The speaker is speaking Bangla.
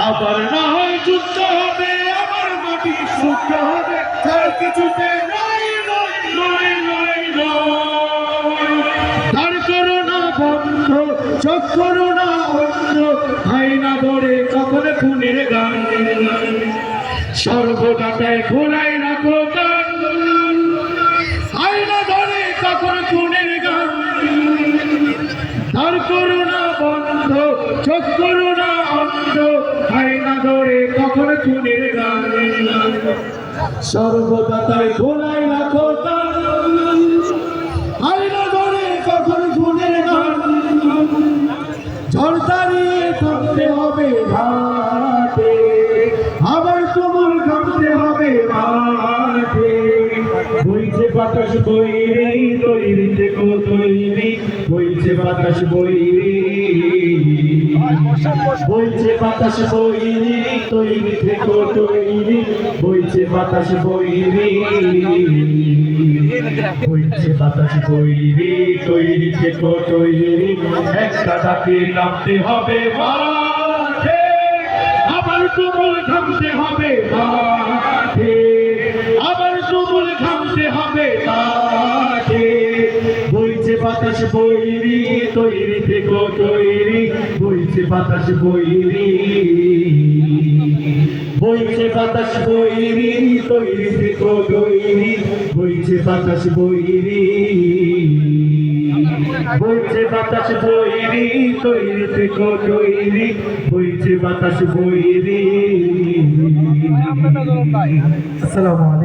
আবার না হয় যুদ্ধ হবে, আমার মাটি শুদ্ধ হবে, তার কিছুতে নাই নাই নাই নাই নাই। তার করোনা বন্ধ, চোখ করোনা বন্ধ, আয়না ধরে কখন খুনের গান, সর্বদাতায় খোলাই রাখো গান, আয়না ধরে কখন খুনের গান। তার করোনা বন্ধ, চোখ করোনা অন্ধ, আয়না ধরে কখন খুনের গান, সর্বদাতায় খোলাই রাখো গান, আয়না ধরে কখন খুনের গান। ঝড় দাঁড়িয়ে থামতে হবে ঘাটে, আবার কোমল থামতে হবে মাঠে। বইছে বাতাস বইরে, তৈরি থেকো তৈরি, বইছে বাতাস বইরে, বইছে বাতাস বইরে, তৈরি থেকো তৈরি, বইছে বাতাস বইরে, বইছে বাতাস বইরে, তৈরি থেকো তৈরি। একটা ডাকে নামতে হবে মাঠে, আবার তুমুল থামতে হবে মাঠে, আবার তুমুল থামতে হবে মাঠে। বইছে বাতাস বইরি, তৈরি থেকো তৈরি, বইছে বাতাস বইরি, বইছে বাতাস বইরি, তৈরি থেকো তৈরি, বইছে বাতাস বইরি, বইছে বাতাস বইরি, তৈরি থেকো তৈরি, বইছে বাতাস বইরি। আসসালামু আলাইকুম।